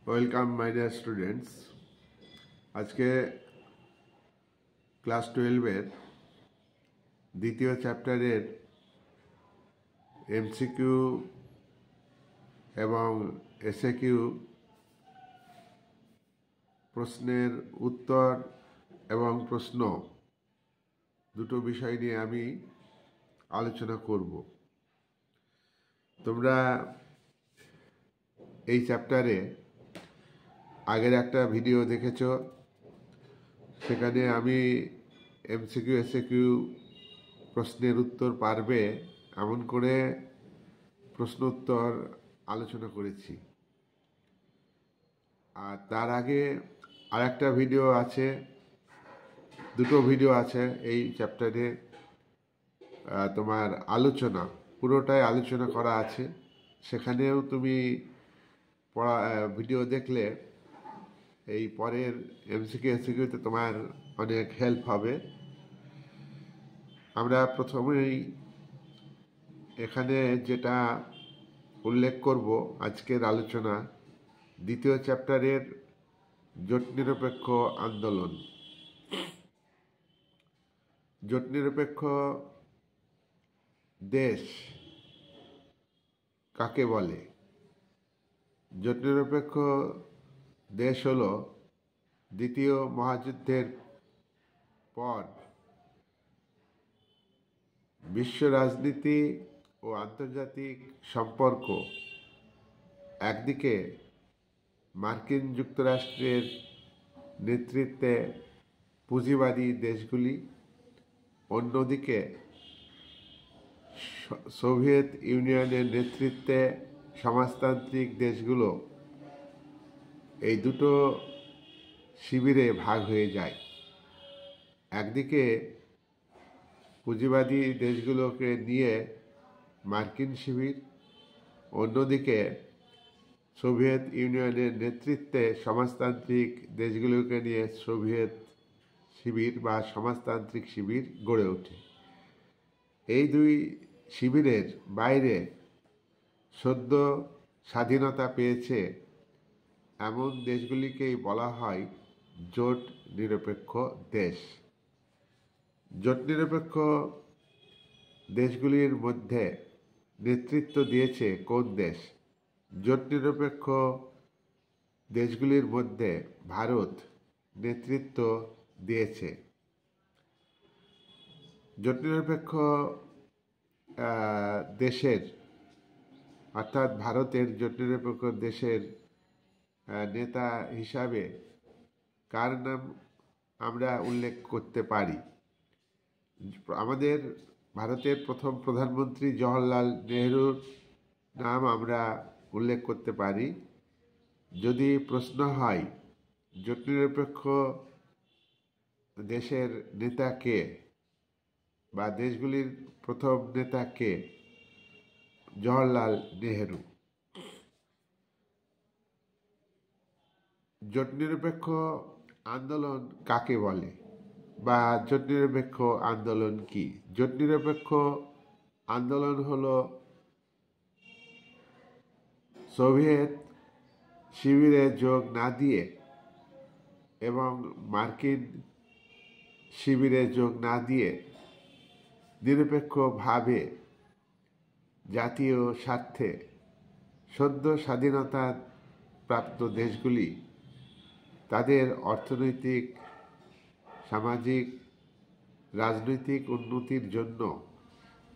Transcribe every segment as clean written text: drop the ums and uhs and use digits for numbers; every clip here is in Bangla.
Welcome my dear students. আজকে ক্লাস 12-এর দ্বিতীয় চ্যাপ্টারের এমসিকিউ এবং এসএকিউ প্রশ্নের উত্তর এবং প্রশ্ন দুটো বিষয় নিয়ে আমি আলোচনা করব। তোমরা এই চ্যাপ্টারে আগের একটা ভিডিও দেখেছো, সেখানে আমি এমসিকিউ এসএকিউ প্রশ্নের উত্তর পারবে এমন করে প্রশ্ন উত্তর আলোচনা করেছি। আর তার আগে আর একটা ভিডিও আছে, দুটো ভিডিও আছে এই চ্যাপ্টারে। তোমার আলোচনা পুরোটাই আলোচনা করা আছে, সেখানেও তুমি ভিডিও দেখলে এই পরের এমসিকিউ এসিকিউতে তোমার অনেক হেল্প হবে। আমরা প্রথমেই এখানে যেটা উল্লেখ করব আজকের আলোচনা, দ্বিতীয় চ্যাপ্টারের জোট নিরপেক্ষ আন্দোলন। জোট নিরপেক্ষ দেশ কাকে বলে? জোট নিরপেক্ষ দেশ হল দ্বিতীয় মহাযুদ্ধের পর বিশ্ব রাজনীতি ও আন্তর্জাতিক সম্পর্ক একদিকে মার্কিন যুক্তরাষ্ট্রের নেতৃত্বে পুঁজিবাদী দেশগুলি, অন্যদিকে সোভিয়েত ইউনিয়নের নেতৃত্বে সমাজতান্ত্রিক দেশগুলো, এই দুটো শিবিরে ভাগ হয়ে যায়। একদিকে পুঁজিবাদী দেশগুলোকে নিয়ে মার্কিন শিবির, অন্যদিকে সোভিয়েত ইউনিয়নের নেতৃত্বে সমাজতান্ত্রিক দেশগুলোকে নিয়ে সোভিয়েত শিবির বা সমাজতান্ত্রিক শিবির গড়ে ওঠে। এই দুই শিবিরের বাইরে সদ্য স্বাধীনতা পেয়েছে এমন দেশগুলিকেই বলা হয় জোট নিরপেক্ষ দেশ। জোট নিরপেক্ষ দেশগুলির মধ্যে নেতৃত্ব দিয়েছে কোন দেশ? জোট নিরপেক্ষ দেশগুলির মধ্যে ভারত নেতৃত্ব দিয়েছে। জোট নিরপেক্ষ দেশের অর্থাৎ ভারতের জোট নিরপেক্ষ দেশের নেতা হিসাবে কার নাম আমরা উল্লেখ করতে পারি? আমাদের ভারতের প্রথম প্রধানমন্ত্রী জওহরলাল নেহরুর নাম আমরা উল্লেখ করতে পারি। যদি প্রশ্ন হয় জোট নিরপেক্ষ দেশের নেতা কে বা দেশগুলির প্রথম নেতা কে? জওহরলাল নেহরু। জোট নিরপেক্ষ আন্দোলন কাকে বলে বা জোট নিরপেক্ষ আন্দোলন কি? জোট নিরপেক্ষ আন্দোলন হলো সোভিয়েত শিবিরে যোগ না দিয়ে এবং মার্কিন শিবিরে যোগ না দিয়ে নিরপেক্ষভাবে জাতীয় স্বার্থে সদ্য স্বাধীনতা প্রাপ্ত দেশগুলি তাদের অর্থনৈতিক, সামাজিক, রাজনৈতিক উন্নতির জন্য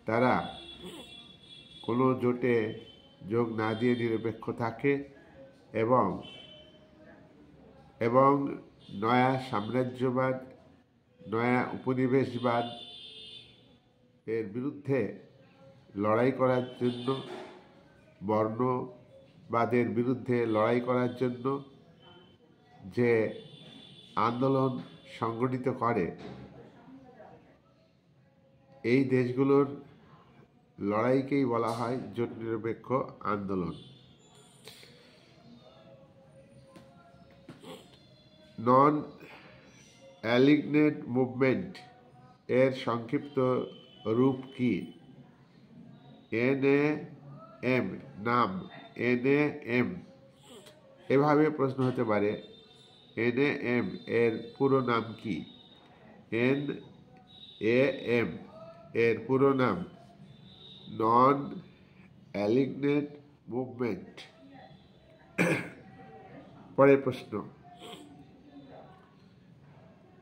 তারা কোনো জোটে যোগ না দিয়ে নিরপেক্ষ থাকে এবং নয়া সাম্রাজ্যবাদ, নয়া উপনিবেশবাদ এর বিরুদ্ধে লড়াই করার জন্য, বর্ণবাদের বিরুদ্ধে লড়াই করার জন্য যে আন্দোলন সংগঠিত করে, এই দেশগুলোর লড়াইকেই বলা হয় জোট নিরপেক্ষ আন্দোলন। নন অ্যালিগনেড মুভমেন্ট এর সংক্ষিপ্ত রূপ কি? NAM নাম NAM এভাবে প্রশ্ন হতে পারে, NAM এর পুরো নাম কি? NAM এর পুরো নাম নন অ্যালিগনেট মুভমেন্ট। পরের প্রশ্ন,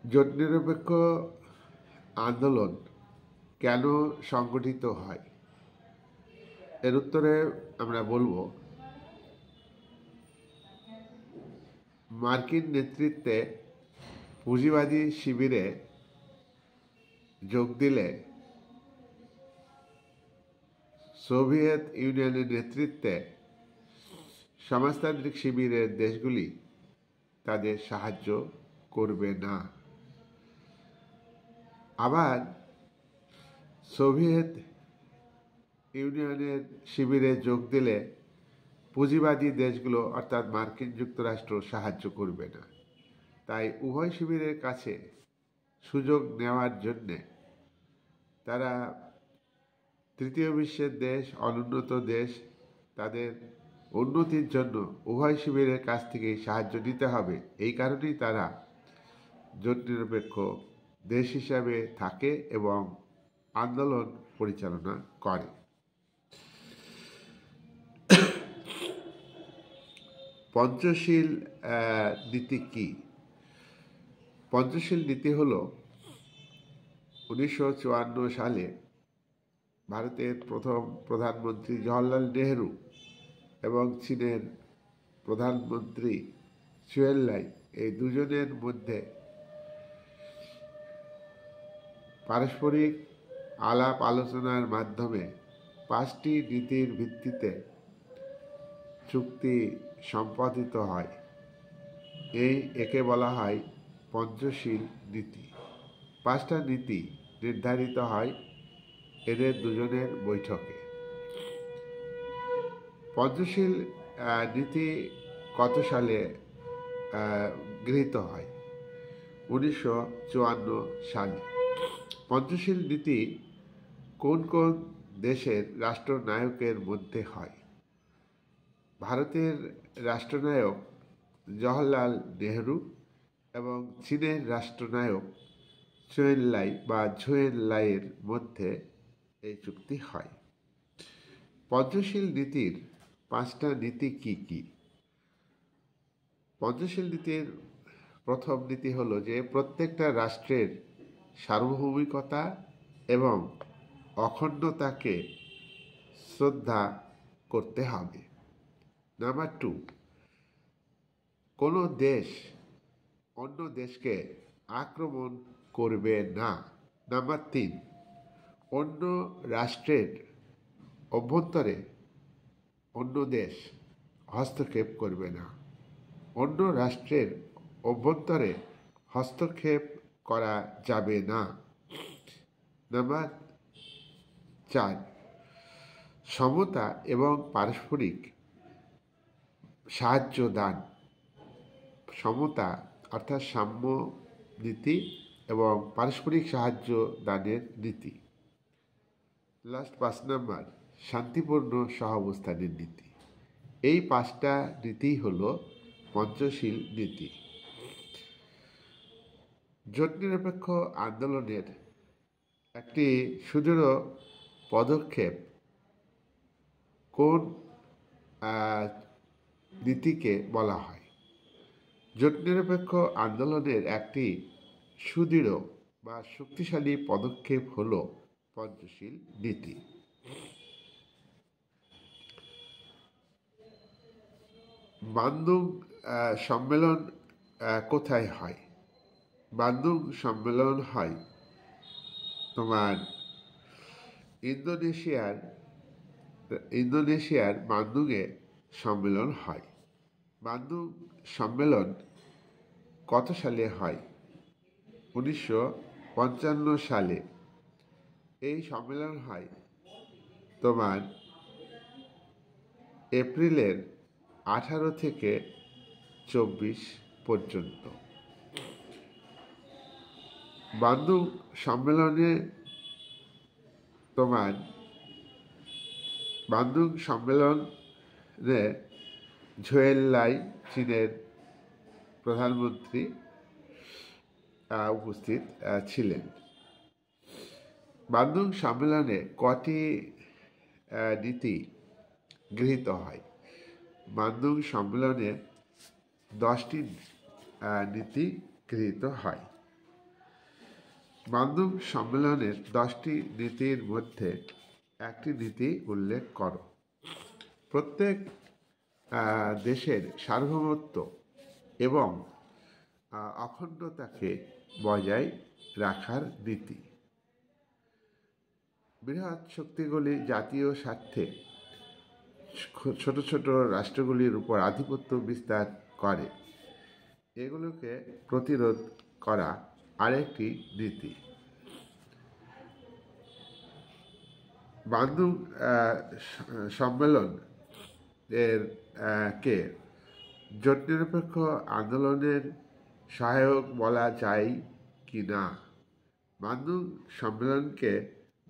জোট নিরপেক্ষ আন্দোলন কেন সংগঠিত হয়? এর উত্তরে আমরা বলবো, মার্কিন নেতৃত্বে পুঁজিবাদী শিবিরে যোগ দিলে সোভিয়েত ইউনিয়নের নেতৃত্বে সমাজতান্ত্রিক শিবিরের দেশগুলি তাদের সাহায্য করবে না। আবার সোভিয়েত ইউনিয়নের শিবিরে যোগ দিলে পুঁজিবাদী দেশগুলো অর্থাৎ মার্কিন যুক্তরাষ্ট্র সাহায্য করবে না। তাই উভয় শিবিরের কাছে সুযোগ নেওয়ার জন্যে তারা তৃতীয় বিশ্বের দেশ, অনুন্নত দেশ, তাদের উন্নতির জন্য উভয় শিবিরের কাছ থেকেই সাহায্য নিতে হবে। এই কারণেই তারা জোট নিরপেক্ষ দেশ হিসাবে থাকে এবং আন্দোলন পরিচালনা করে। পঞ্চশীল নীতি কি? পঞ্চশীল নীতি হল 1954 সালে ভারতের প্রথম প্রধানমন্ত্রী জওহরলাল নেহেরু এবং চীনের প্রধানমন্ত্রী চুয়েনলাই এই দুজনের মধ্যে পারস্পরিক আলাপ আলোচনার মাধ্যমে 5টি নীতির ভিত্তিতে চুক্তি সম্পাদিত হয়। একে বলা হয় পঞ্চশীল নীতি। 5টা নীতি নির্ধারিত হয় এদের দুজনের বৈঠকে। পঞ্চশীল নীতি কত সালে গৃহীত হয়? 1954 সালে। পঞ্চশীল নীতি কোন কোন দেশের রাষ্ট্রনায়কের মধ্যে হয়? ভারতের রাষ্ট্রনায়ক জওহরলাল নেহেরু এবং চীনের রাষ্ট্রনায়ক ঝুয়েনলাইয়ের মধ্যে এই চুক্তি হয়। পঞ্চশীল নীতির 5টা নীতি কি কি? পঞ্চশীল নীতির প্রথম নীতি হলো যে প্রত্যেকটা রাষ্ট্রের সার্বভৌমিকতা এবং অখণ্ডতাকে শ্রদ্ধা করতে হবে। নাম্বার 2, কোনো দেশ অন্য দেশকে আক্রমণ করবে না। নাম্বার 3, অন্য রাষ্ট্রের অভ্যন্তরে অন্য দেশ হস্তক্ষেপ করবে না। অন্য রাষ্ট্রের অভ্যন্তরে হস্তক্ষেপ করা যাবে না। নাম্বার 4, সমতা এবং পারস্পরিক সাহায্য দান। সমতা অর্থাৎ সাম্য নীতি এবং পারস্পরিক সাহায্য দানের নীতি। লাস্ট 5 নাম্বার, শান্তিপূর্ণ সহাবস্থানের নীতি। এই 5টা নীতি হল পঞ্চশীল নীতি। জোট নিরপেক্ষ আন্দোলনের একটি সুদৃঢ় পদক্ষেপ কোন নীতিকে বলা হয়? জোট নিরপেক্ষ আন্দোলনের একটি সুদৃঢ় বা শক্তিশালী পদক্ষেপ হল পঞ্চশীল নীতি। বান্দুং সম্মেলন কোথায় হয়? বান্দুং সম্মেলন হয় তোমার ইন্দোনেশিয়ার বান্দুংয়ে সম্মেলন হয়। বান্দুং সম্মেলন কত সালে হয়? 1955 সালে। এই সম্মেলন হয় তোমার এপ্রিলের 18 থেকে 24 পর্যন্ত। বান্দুং সম্মেলনে ঝুয়েনলাই চীনের প্রধানমন্ত্রী উপস্থিত ছিলেন। বান্ধুং সম্মেলনে কটি নীতি গৃহীত হয়? বান্ধুং সম্মেলনে 10টি নীতি গৃহীত হয়। বান্ধুং সম্মেলনের 10টি নীতির মধ্যে একটি নীতি উল্লেখ করো। প্রত্যেক দেশের সার্বভৌমত্ব এবং অখণ্ডতাকে বজায় রাখার নীতি। বৃহৎ শক্তিগুলি জাতীয় স্বার্থে ছোট ছোট রাষ্ট্রগুলির উপর আধিপত্য বিস্তার করে, এগুলোকে প্রতিরোধ করা আরেকটি নীতি। বান্ধুং সম্মেলন এর কে জোট নিরপেক্ষ আন্দোলনের সহায়ক বলা যায় কি না? বান্ধুং সম্মেলনকে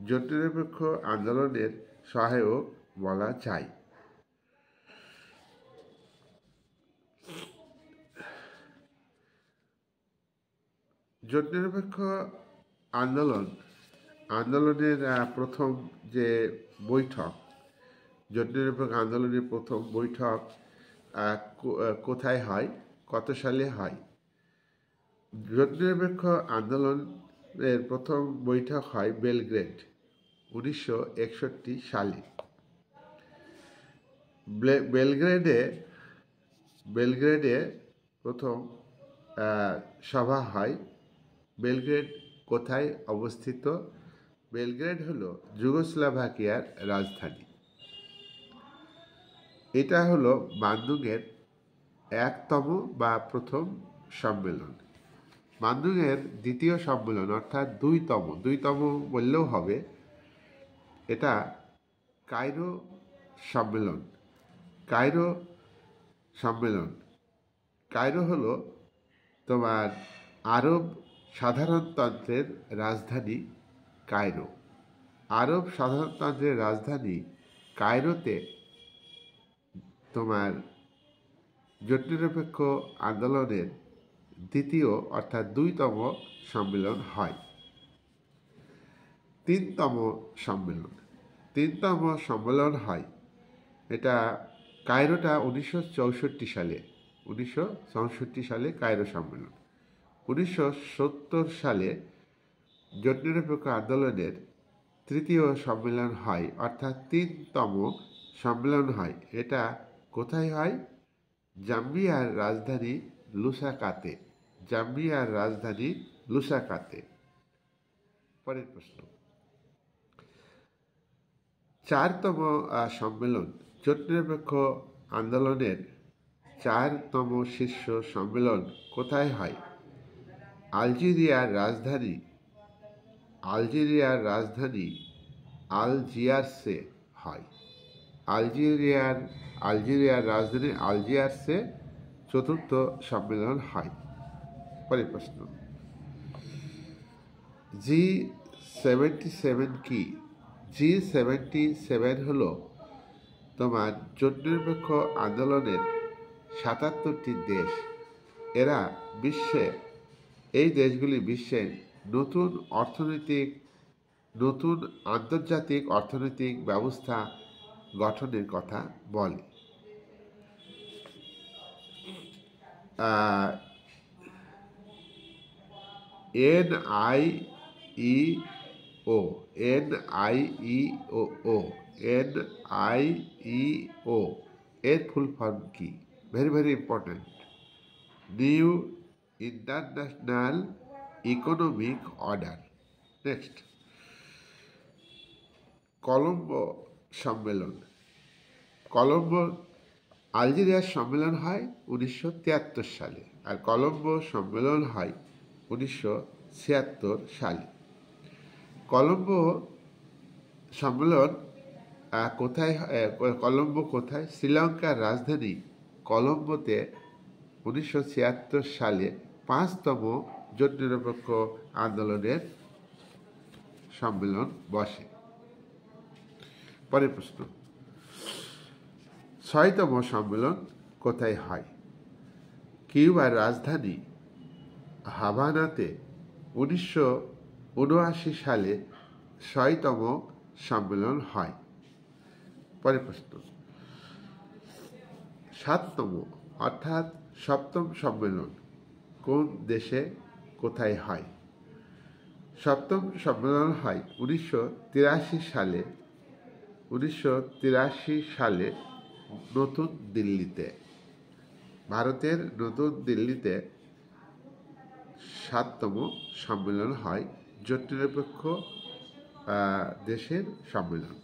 জোট নিরপেক্ষ আন্দোলনের সহায়ক বলা যায়। জোট নিরপেক্ষ আন্দোলনের প্রথম যে বৈঠক, জোট নিরপেক্ষ আন্দোলনের প্রথম বৈঠক কোথায় হয়, কত সালে হয়? জোট নিরপেক্ষ আন্দোলনের প্রথম বৈঠক হয় বেলগ্রেড 1961 সালে। বেলগ্রেডে প্রথম সভা হয়। বেলগ্রেড কোথায় অবস্থিত? বেলগ্রেড হলো যুগোস্লাভাকিয়ার রাজধানী। এটা হলো বান্ধুংয়ের 1তম বা প্রথম সম্মেলন। বান্ধুংয়ের দ্বিতীয় সম্মেলন অর্থাৎ 2তম বললেও হবে, এটা কায়রো সম্মেলন। কায়রো হলো তোমার আরব সাধারণতন্ত্রের রাজধানী কায়রো। আরব সাধারণতন্ত্রের রাজধানী কায়রোতে তোমার জোট নিরপেক্ষ আন্দোলনের দ্বিতীয় অর্থাৎ 2তম সম্মেলন হয়। 3তম সম্মেলন হয়, এটা কায়রোটা 1964 সালে কায়রো সম্মেলন। 1970 সালে জোট নিরপেক্ষ আন্দোলনের 3য় সম্মেলন হয়, অর্থাৎ 3তম সম্মেলন হয়। এটা কোথায় হয়? জাম্বিয়ার রাজধানী লুসাকাতে। পরের প্রশ্ন, 4তম সম্মেলন, জোট নিরপেক্ষ আন্দোলনের 4তম শীর্ষ সম্মেলন কোথায় হয়? আলজেরিয়ার রাজধানী আলজিয়ার্সে হয়। আলজেরিয়ার রাজধানী আলজিয়ার্সে 4র্থ সম্মেলন হয়। পরের প্রশ্ন, G77 কি? G77 হলো তোমার জোট নিরপেক্ষ আন্দোলনের 77টি দেশ। এই দেশগুলি বিশ্বের নতুন আন্তর্জাতিক অর্থনৈতিক ব্যবস্থা গঠনের কথা বলে। NIEO এর ফুল ফর্ম কি? Very important. New international economic order. Next, Colombo সম্মেলন। আলজেরিয়ার সম্মেলন হয় 1973 সালে, আর কলম্বো সম্মেলন হয় 1976 সালে। কলম্বো সম্মেলন কোথায়? শ্রীলঙ্কার রাজধানী কলম্বোতে 1976 সালে 5তম জোট নিরপেক্ষ আন্দোলনের সম্মেলন বসে। পরের প্রশ্ন, 6তম সম্মেলন কোথায় হয়? কিউবার রাজধানী হাভানাতে 1979 সালে 6তম সম্মেলন হয়। পরের প্রশ্ন, 7তম অর্থাৎ 7ম সম্মেলন কোন দেশে কোথায় হয়? 7ম সম্মেলন হয় 1983 সালে নতুন দিল্লিতে। ভারতের নতুন দিল্লিতে 7তম সম্মেলন হয়, জোটনিরপেক্ষ দেশের সম্মেলন।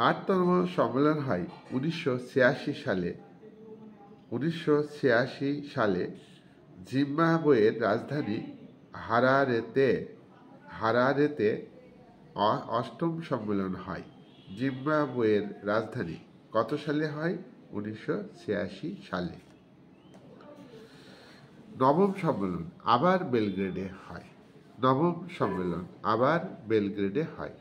8তম সম্মেলন হয় 1986 সালে জিম্বাবুয়ের রাজধানী হারারেতে 8ম সম্মেলন হয়। জিম্বাবুয়ের রাজধানী কত সালে হয়? 1986 সালে। 9ম সম্মেলন আবার বেলগ্রেডে হয়। 9ম সম্মেলন আবার বেলগ্রেডে হয়।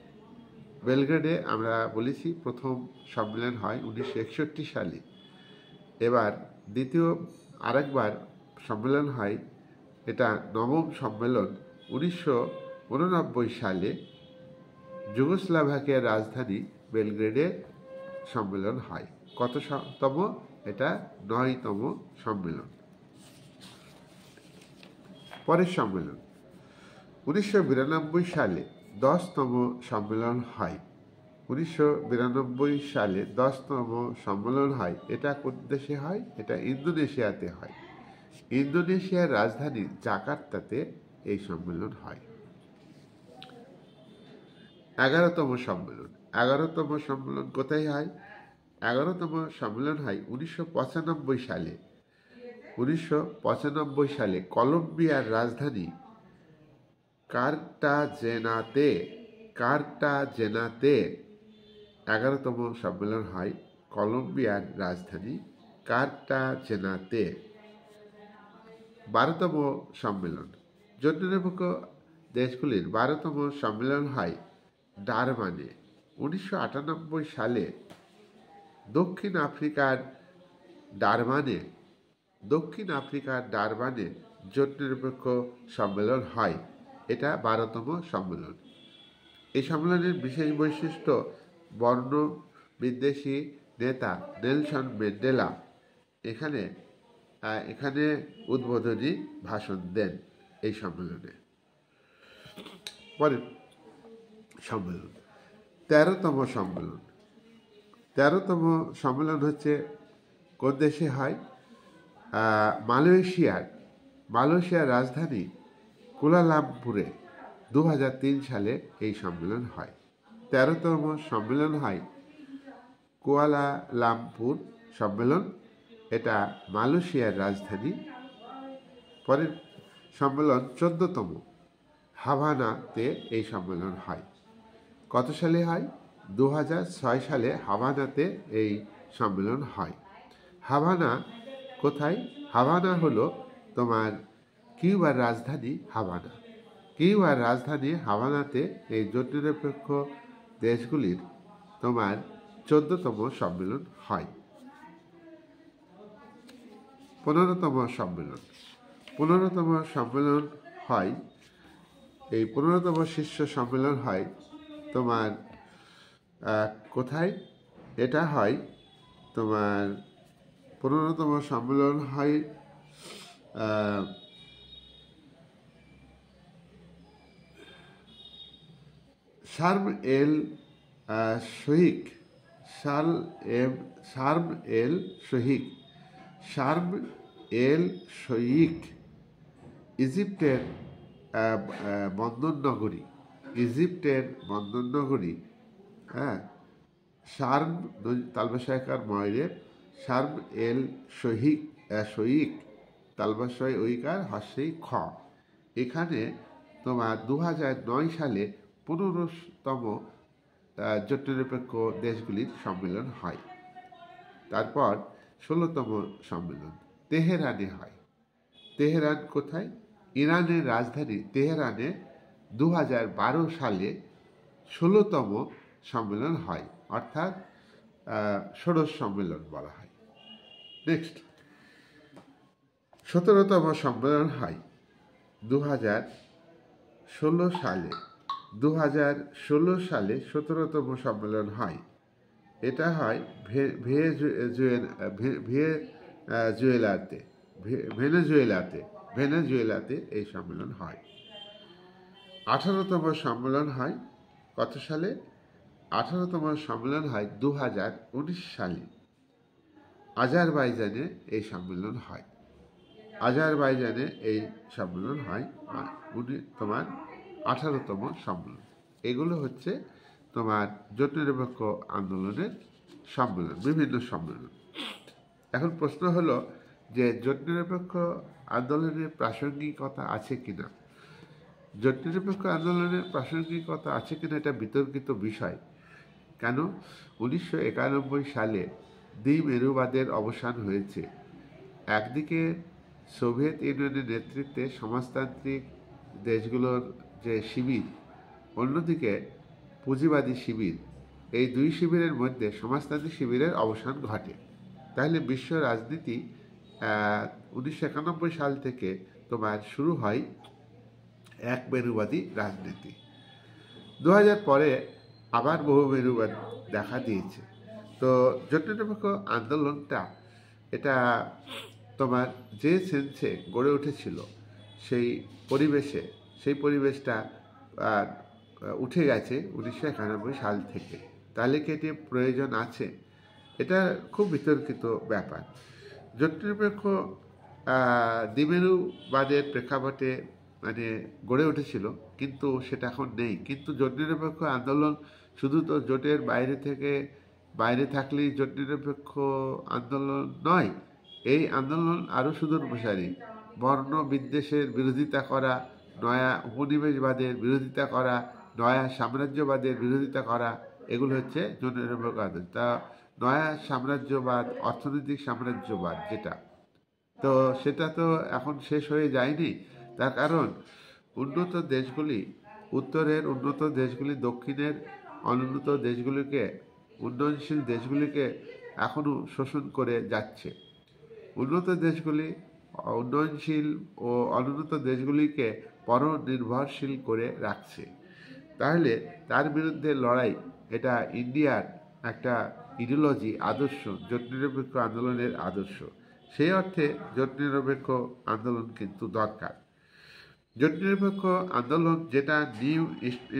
বেলগ্রেডে আমরা বলেছি প্রথম সম্মেলন হয় 1961 সালে। এবার আরেকবার সম্মেলন হয়, এটা 9ম সম্মেলন 1989 সালে যুগোস্লাভিয়ার রাজধানী বেলগ্রেডে সম্মেলন হয়। কততম? এটা 9তম সম্মেলন। পরের সম্মেলন 1992 সালে 10তম সম্মেলন হয়। 1992 সালে 10তম সম্মেলন হয়। এটা কোন দেশে হয়? এটা ইন্দোনেশিয়াতে হয়। ইন্দোনেশিয়ার রাজধানী জাকার্তাতে এই সম্মেলন হয়। 11তম সম্মেলন। 11তম সম্মেলন কোথায় হয়? 11তম সম্মেলন হয় 1995 সালে। 1995 সালে কলম্বিয়ার রাজধানী কার্টাজেনাতে 11তম সম্মেলন হয়। কলম্বিয়ার রাজধানী কার্টাজেনাতে। 12তম সম্মেলন, জোটনিরপেক্ষ দেশগুলির 12তম সম্মেলন হয় ডারবানে। 1998 সালে দক্ষিণ আফ্রিকার ডারবানে জোটনিরপেক্ষ সম্মেলন হয়। এটা 12তম সম্মেলন। এই সম্মেলনের বিশেষ বৈশিষ্ট্য, বর্ণ বিদ্বেষী নেতা নেলসন ম্যান্ডেলা এখানে উদ্বোধনী ভাষণ দেন এই সম্মেলনে। পরের সম্মেলন 13তম সম্মেলন। 13তম সম্মেলন হচ্ছে কোন দেশে হয়? মালয়েশিয়ার রাজধানী কুয়ালালামপুরে 2003 সালে এই সম্মেলন হয়। 13তম সম্মেলন হয় কুয়ালালামপুর সম্মেলন, এটা মালয়েশিয়ার রাজধানী। পরের সম্মেলন 14তম, হাভানাতে এই সম্মেলন হয়। কত সালে হয়? 2006 সালে হাভানাতে এই সম্মেলন হয়। হাভানা কোথায়? হাভানা হলো তোমার কিউবার রাজধানী হাভানা। কিউবার রাজধানী হাভানাতে এই জোটনিরপেক্ষ দেশগুলির তোমার 14তম সম্মেলন হয়। 15তম সম্মেলন। 15তম সম্মেলন হয়, এই 15তম শীর্ষ সম্মেলন হয় তোমার কোথায়? এটা হয় তোমার 15তম সম্মেলন হয় শার্ম এল শোইখ ইজিপ্টের বন্দরনগরী। হ্যাঁ, শার্ম তালবাসায়কার ময়ূরের শার্ম এল শোইখ তালবাসায় ঐকার হস্যই খ। এখানে তোমার 2009 সালে 15তম জোটনিরপেক্ষ দেশগুলির সম্মেলন হয়। তারপর 16তম সম্মেলন তেহরানে হয়। তেহরান কোথায়? ইরানের রাজধানী তেহরানে 2012 সালে 16তম সম্মেলন হয়, অর্থাৎ ষোড়শ সম্মেলন বলা হয়। নেক্সট, 17তম সম্মেলন হয় 2016 সালে। 2016 সালে 17তম সম্মেলন হয়। এটা হয় ভেনেজুয়েলাতে এই সম্মেলন হয়। 18তম সম্মেলন হয় কত সালে? 18তম সম্মেলন হয় 2019 সালে। আজারবাইজানে এই সম্মেলন হয়। আজারবাইজানে এই সম্মেলন হয় তোমার 18তম সম্মেলন। এগুলো হচ্ছে তোমার জোট নিরপেক্ষ আন্দোলনের সম্মেলন, বিভিন্ন সম্মেলন। এখন প্রশ্ন হলো যে জোট নিরপেক্ষ আন্দোলনের প্রাসঙ্গিকতা আছে কিনা। জোট নিরপেক্ষ আন্দোলনের প্রাসঙ্গিকতা আছে কিনা এটা বিতর্কিত বিষয়। কেন? 1991 সালে দ্বিমেরুবাদের অবসান হয়েছে। একদিকে সোভিয়েত ইউনিয়নের নেতৃত্বে সমাজতান্ত্রিক দেশগুলোর যে শিবির, অন্যদিকে পুঁজিবাদী শিবির। এই দুই শিবিরের মধ্যে সমাজতান্ত্রিক শিবিরের অবসান ঘটে। তাহলে বিশ্ব রাজনীতি 1991 সাল থেকে তোমার শুরু হয় এক মেরুবাদী রাজনীতি। 2000 পরে আবার বহু মেরুবাদ দেখা দিয়েছে। তো জোট নিরপেক্ষ আন্দোলনটা এটা তোমার যে সেন্সে গড়ে উঠেছিল সেই পরিবেশটা উঠে গেছে 1991 সাল থেকে। তাহলে কি এটি প্রয়োজন আছে? এটা খুব বিতর্কিত ব্যাপার। জোট নিরপেক্ষ দ্বিমেরুবাদের প্রেক্ষাপটে মানে গড়ে উঠেছিল, কিন্তু সেটা এখন নেই। কিন্তু জোট নিরপেক্ষ আন্দোলন শুধু তো জোটের বাইরে থাকলেই জোট নিরপেক্ষ আন্দোলন নয়। এই আন্দোলন আরও সুদূর প্রসারী। বর্ণ বিদ্বেষের বিরোধিতা করা, নয়া উপনিবেশবাদের বিরোধিতা করা, নয়া সাম্রাজ্যবাদের বিরোধিতা করা, এগুলো হচ্ছে জোট নিরপেক্ষ আন্দোলন। তা নয়া সাম্রাজ্যবাদ, অর্থনৈতিক সাম্রাজ্যবাদ যেটা, তো সেটা তো এখন শেষ হয়ে যায়নি। তার কারণ উন্নত দেশগুলি, উত্তরের উন্নত দেশগুলি দক্ষিণের অনুন্নত দেশগুলিকে, উন্নয়নশীল দেশগুলিকে এখনও শোষণ করে যাচ্ছে। উন্নত দেশগুলি উন্নয়নশীল ও অনুন্নত দেশগুলিকে পরনির্ভরশীল করে রাখছে। তাহলে তার বিরুদ্ধে লড়াই, এটা ইন্ডিয়ার একটা ইডিওলজি, আদর্শ, জোট নিরপেক্ষ আন্দোলনের আদর্শ। সেই অর্থে জোট নিরপেক্ষ আন্দোলন কিন্তু দরকার। জোট নিরপেক্ষ আন্দোলন যেটা new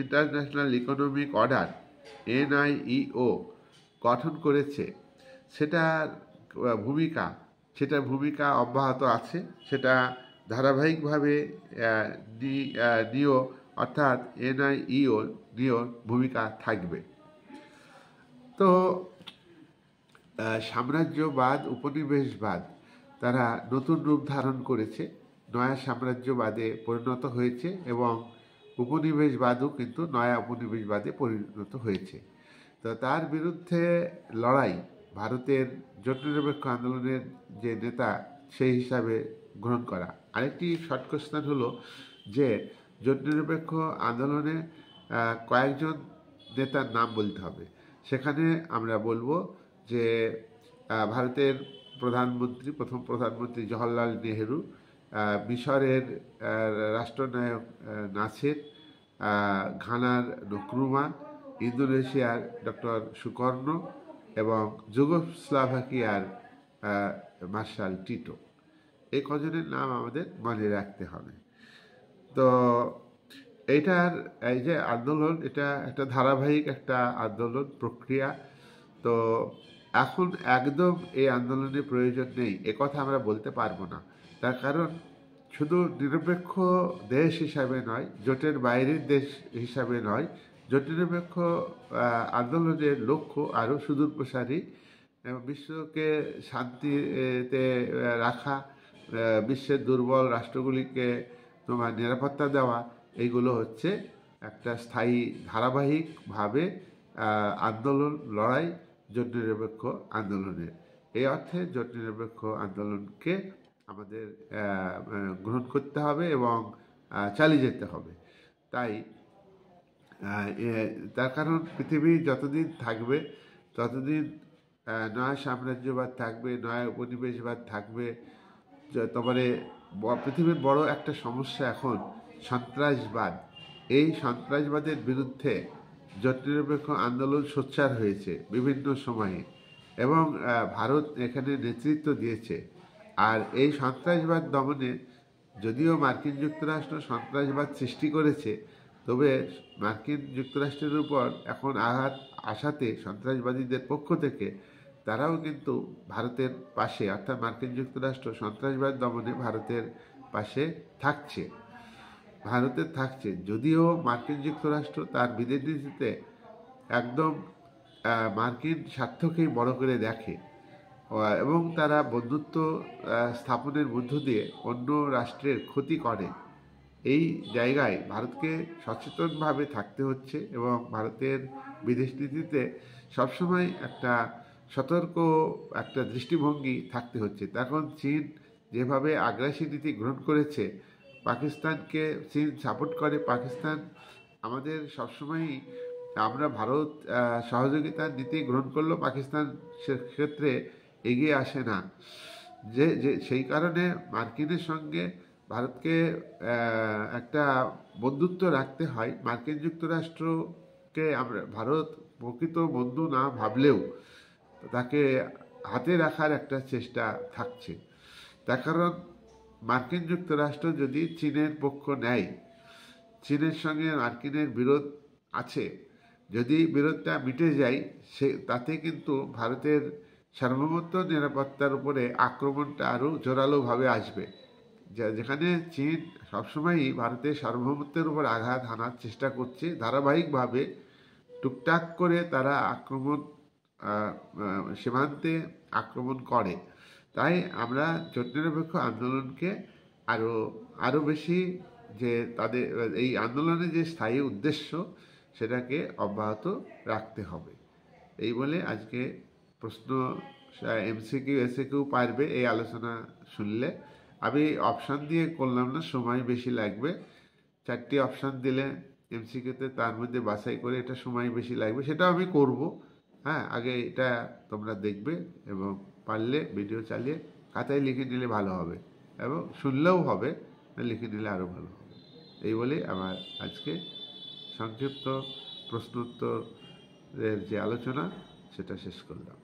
international economic order NIEO গঠন করেছে, সেটার ভূমিকা অব্যাহত আছে। সেটা ধারাবাহিকভাবে অর্থাৎ NIEO ভূমিকা থাকবে। তো সাম্রাজ্যবাদ, উপনিবেশবাদ তারা নতুন রূপ ধারণ করেছে, নয়া সাম্রাজ্যবাদে পরিণত হয়েছে এবং উপনিবেশবাদও কিন্তু নয়া উপনিবেশবাদে পরিণত হয়েছে। তো তার বিরুদ্ধে লড়াই ভারতের জোট নিরপেক্ষ আন্দোলনের যে নেতা সেই হিসাবে গ্রহণ করা। আরেকটি শর্ট কোশ্চেন হলো যে জোট নিরপেক্ষ আন্দোলনে কয়েকজন নেতার নাম বলতে হবে। সেখানে আমরা বলবো যে ভারতের প্রথম প্রধানমন্ত্রী জওহরলাল নেহেরু, মিশরের রাষ্ট্রনায়ক নাসের, ঘানার নক্রুমা, ইন্দোনেশিয়ার ডক্টর সুকর্ণ এবং যুগোস্লাভাকিয়ার মার্শাল টিটো। এই কজনের নাম আমাদের মনে রাখতে হবে। তো এই যে আন্দোলন, এটা একটা ধারাবাহিক একটা আন্দোলন প্রক্রিয়া। তো এখন একদম এই আন্দোলনের প্রয়োজন নেই একথা আমরা বলতে পারবো না। তার কারণ শুধু নিরপেক্ষ দেশ হিসাবে নয়, জোটের বাইরের দেশ হিসাবে নয়, জোট নিরপেক্ষ আন্দোলনের লক্ষ্য আরও সুদূর প্রসারী। বিশ্বকে শান্তিতে রাখা, বিশ্বের দুর্বল রাষ্ট্রগুলিকে তোমার নিরাপত্তা দেওয়া, এইগুলো হচ্ছে একটা স্থায়ী ধারাবাহিকভাবে আন্দোলন, লড়াই জোট নিরপেক্ষ আন্দোলনের। এই অর্থে জোট নিরপেক্ষ আন্দোলনকে আমাদের গ্রহণ করতে হবে এবং চালিয়ে যেতে হবে। তার কারণ পৃথিবী যতদিন থাকবে ততদিন নয়া সাম্রাজ্যবাদ থাকবে, নয়া উপনিবেশবাদ থাকবে। তারপরে পৃথিবীর বড় একটা সমস্যা এখন সন্ত্রাসবাদ। এই সন্ত্রাসবাদের বিরুদ্ধে জোটনিরপেক্ষ আন্দোলন সোচ্চার হয়েছে বিভিন্ন সময়ে, এবং ভারত এখানে নেতৃত্ব দিয়েছে। আর এই সন্ত্রাসবাদ দমনে যদিও মার্কিন যুক্তরাষ্ট্র সন্ত্রাসবাদ সৃষ্টি করেছে, তবে মার্কিন যুক্তরাষ্ট্রের উপর এখন আঘাত আসাতে সন্ত্রাসবাদীদের পক্ষ থেকে তারাও কিন্তু ভারতের পাশে, অর্থাৎ মার্কিন যুক্তরাষ্ট্র সন্ত্রাসবাদ দমনে ভারতের পাশে থাকছে। যদিও মার্কিন যুক্তরাষ্ট্র তার বিদেশ নীতিতে একদম মার্কিন স্বার্থকেই বড় করে দেখে, এবং তারা বন্ধুত্ব স্থাপনের মধ্য দিয়ে অন্য রাষ্ট্রের ক্ষতি করে। এই জায়গায় ভারতকে সচেতনভাবে থাকতে হচ্ছে, এবং ভারতের বিদেশ নীতিতে সবসময় একটা সতর্ক একটা দৃষ্টিভঙ্গি থাকতে হচ্ছে। এখন চীন যেভাবে আগ্রাসী নীতি গ্রহণ করেছে, পাকিস্তানকে চীন সাপোর্ট করে। পাকিস্তান আমাদের সবসময়ই, আমরা ভারত সহযোগিতার নীতি গ্রহণ করলেও পাকিস্তান সেক্ষেত্রে এগিয়ে আসে না। যে সেই কারণে মার্কিনের সঙ্গে ভারতকে একটা বন্ধুত্ব রাখতে হয়। মার্কিন যুক্তরাষ্ট্রকে ভারত প্রকৃত বন্ধু না ভাবলেও তাকে হাতে রাখার একটা চেষ্টা থাকছে। তার কারণ মার্কিন যুক্তরাষ্ট্র যদি চীনের পক্ষ নেয়, চীনের সঙ্গে মার্কিনের বিরোধ আছে, যদি বিরোধটা মিটে যায়, তাতে কিন্তু ভারতের সার্বভৌমত্ব নিরাপত্তার উপরে আক্রমণটা আরও জোরালোভাবে আসবে। যেখানে চীন সবসময়ই ভারতের সার্বভৌমত্বের উপর আঘাত হানার চেষ্টা করছে ধারাবাহিকভাবে, টুকটাক করে তারা সীমান্তে আক্রমণ করে। তাই আমরা জোটনিরপেক্ষ আন্দোলনকে আরও বেশি, যে তাদের এই আন্দোলনের যে স্থায়ী উদ্দেশ্য সেটাকে অব্যাহত রাখতে হবে। এই বলে আজকে প্রশ্ন এমসিকিউ এসিকিউ পারবে এই আলোচনা শুনলে। আমি অপশান দিয়ে করলাম না, সময় বেশি লাগবে। 4টি অপশান দিলে এমসিকিউতে তার মধ্যে বাছাই করে এটা সময় বেশি লাগবে, সেটাও আমি করব। হ্যাঁ, আগে এটা তোমরা দেখবে, এবং পারলে ভিডিও চালিয়ে খাতায় লিখে নিলে ভালো হবে, এবং শুনলেও হবে, লিখে নিলে আরও ভালো হবে। এই বলে আমার আজকে সংক্ষিপ্ত প্রশ্নোত্তরের যে আলোচনা সেটা শেষ করলাম।